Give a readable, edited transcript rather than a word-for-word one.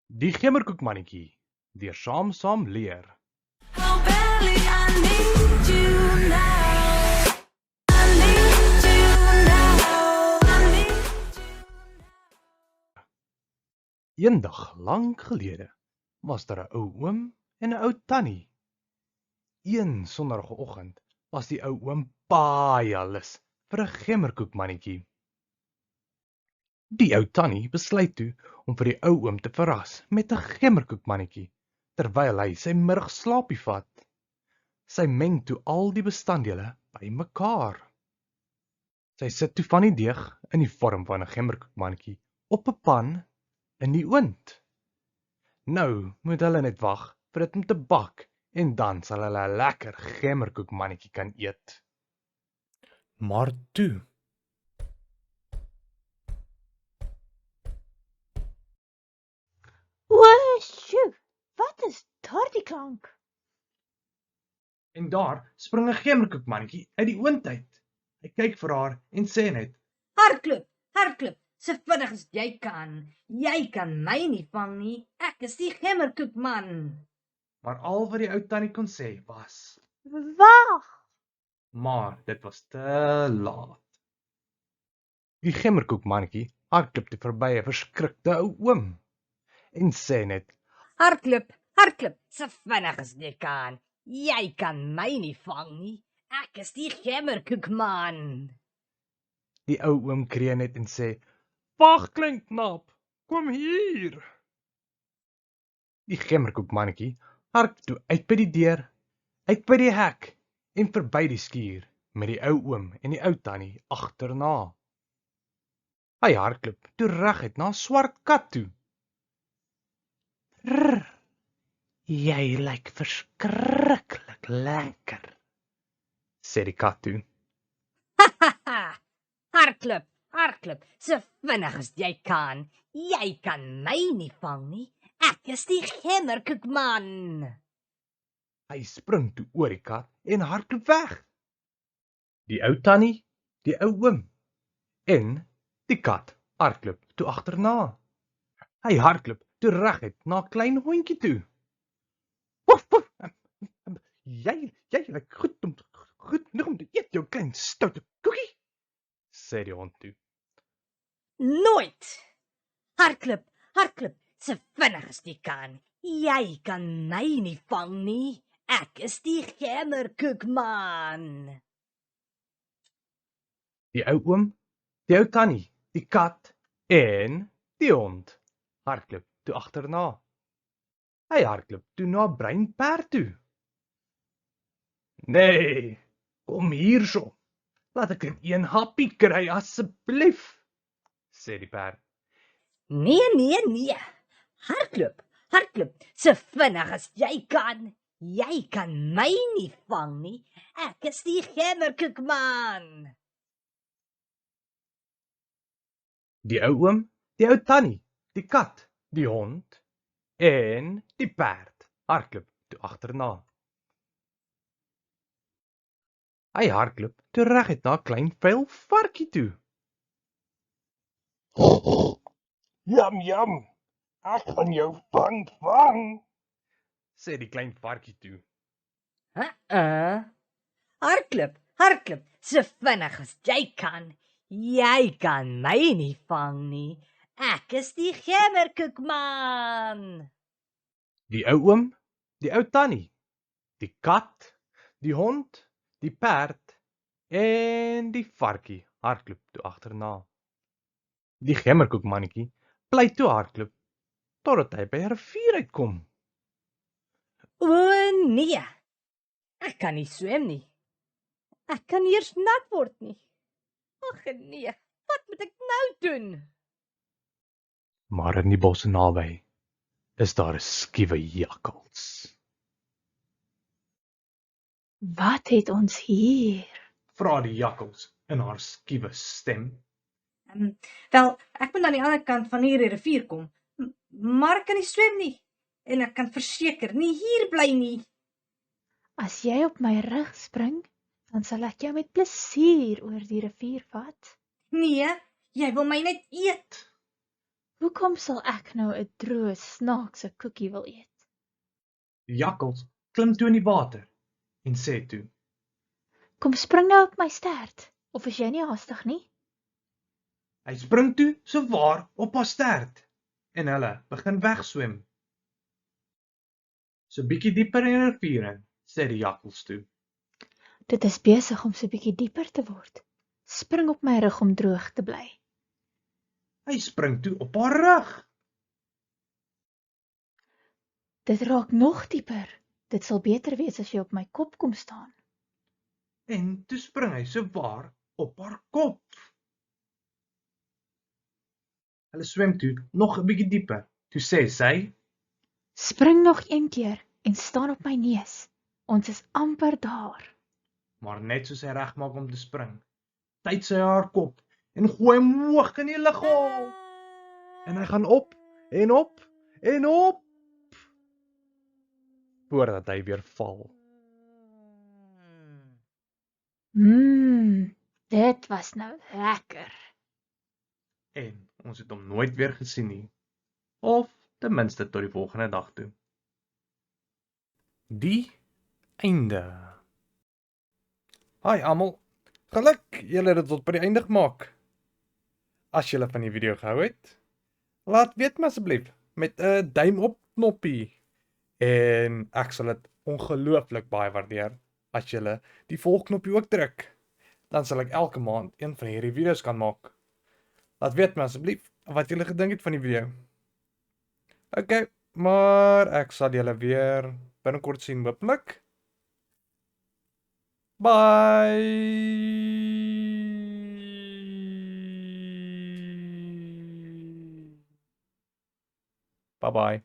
Die gemmerkoekmannetjie, deur Saam leer. Oh, Belly, I need you now. I need you now. I need you. Eendag lank gelede was daar 'n ou oom en 'n ou tannie. Een sonderdagoggend was die ou oom baie lus vir 'n gemmerkoekmannetjie. Die ou tannie besluit toe om vir die ou oom te verras met 'n gemmerkoekmannetjie terwyl hy sy middagslaapie vat. Sy meng toe al die bestanddele bymekaar. Sy sit toe van die deeg in die vorm van 'n gemmerkoekmannetjie op 'n pan in die oond. Nou moet hulle net wag vir dit om te bak en dan sal hulle 'n lekker gemmerkoekmannetjie kan eet. Maar toe O, sjoe, wat is daardie klank? en daar spring 'n gemmerkoekmannetjie uit die oond uit. Hy kyk vir haar en sê net: Hardloop, hardloop, so vinnig as jy kan. Jy kan my nie vang nie. Ek is die gemmerkoekman. Maar al wat die ou tannie kon sê was: Wag! maar dit was te laat. Die gemmerkoekmannetjie hardloop toe verby 'n verskrikte ou oom en sê net: Hardloop, hardloop, so vinnig as jy kan. Jy kan my nie vang nie. Ek is die gemmerkoekman. Die ou oom kreë net en sê: "Wag, klein knap, kom hier." Die gemmerkoekmannetjie hardloop toe uit by die deur, uit by die hek en verby die skuur met die ou oom en die ou tannie agterna. Hy hardloop toe reguit na 'n swart kat toe. "Rrr, jy lyk verskriklik lekker," sê die kat toe. Haha, hardloop, hardloop, so vinnig as jy kan. Jy kan my nie vang nie. Ek is die gemmerkoekman. Hy spring toe oor die kat en hardloop weg. Die ou tannie, die ou oom en die kat hardloop toe agterna. Hy hardloop toe reguit na 'n klein hondjie toe. "Woef, woef, jy lyk goed genoeg om te eet, jou klein stoute koekie," sê die hond toe. Nooit. Hardloop, hardloop, so vinnig as jy kan. Jy kan my nie vang nie. Ek is die gemmerkoekman. Die ou oom, die ou tannie, die kat en die hond hardloop toe agterna. Hy hardloop toe na 'n bruin perd toe. "Nee, kom hierso. Laat ek net een happie kry asseblief," sê die perd. Nee. Hardloop, hardloop, so vinnig as jy kan. Jy kan my nie vang nie. Ek is die gemmerkoekman. Die ou oom, die ou tannie, die kat, die hond en die perd hardloop toe agterna. Hy hardloop toe reguit na 'n klein vuil varkie toe. "Jam, ek gaan jou vang," sê die klein varkie toe. Hardloop, hardloop, so vinnig as jy kan. Jy kan my nie vang nie. Ek is die gemmerkoekman. Die ou oom, die ou tannie, die kat, die hond, die perd en die varkie hardloop toe agterna. Die gemmerkoekmannetjie bly toe hardloop totdat hy by 'n rivier uitkom. O nee, ek kan nie swem nie. Ek kan nie eers nat word nie. Ag nee, wat moet ek nou doen? Maar in die bosse naby is daar 'n skiewe jakkals. Wat het ons hier? Vra die jakkals in haar skiewe stem. Wel, ek moet aan die ander kant van hierdie rivier kom, maar ek kan nie swem nie. En ek kan verseker nie hier bly nie. As jy op my rug spring, dan sal ek jou met plesier oor die rivier vat. Nee, jy wil my net eet. Hoekom sal ek nou 'n droë, snaakse koekie wil eet? Die jakkals klim toe in die water en sê toe: Kom spring nou op my stert, of is jy nie haastig nie? Hy spring toe so waar op haar stert en hulle begin wegswem. So bietjie dieper in die rivier in, sê die jakkals toe. Dit is besig om so bietjie dieper te word. Spring op my rug om droog te bly. Hy spring toe op haar rug. Dit raak nog dieper. Dit sal beter wees as jy op my kop kom staan. En toe spring hy so waar op haar kop. Hulle swem toe nog 'n bietjie dieper. Toe sê sy: Spring nog een keer en staan op my neus. Ons is amper daar. maar net soos hy regmaak om te spring, tyd sy haar kop en gooi hom hoog in die lug op. En hy gaan op en op en op voordat hy weer val. Dit was nou lekker. En ons het hom nooit weer gesien nie. Of ten minste tot die volgende dag toe. Die einde. Hi almal. Geluk julle het dit tot by die einde gemaak. As julle van die video gehou het, laat weet my asseblief met 'n duim op knoppie. En ek sal dit ongelooflik baie waardeer as julle die volgknoppie ook druk. Dan sal ek elke maand een van hierdie video's kan maak. Laat weet my asseblief wat julle gedink het van die video. Okay, maar ek sal julle weer binnekort sien hopelik. Bye. Bye bye.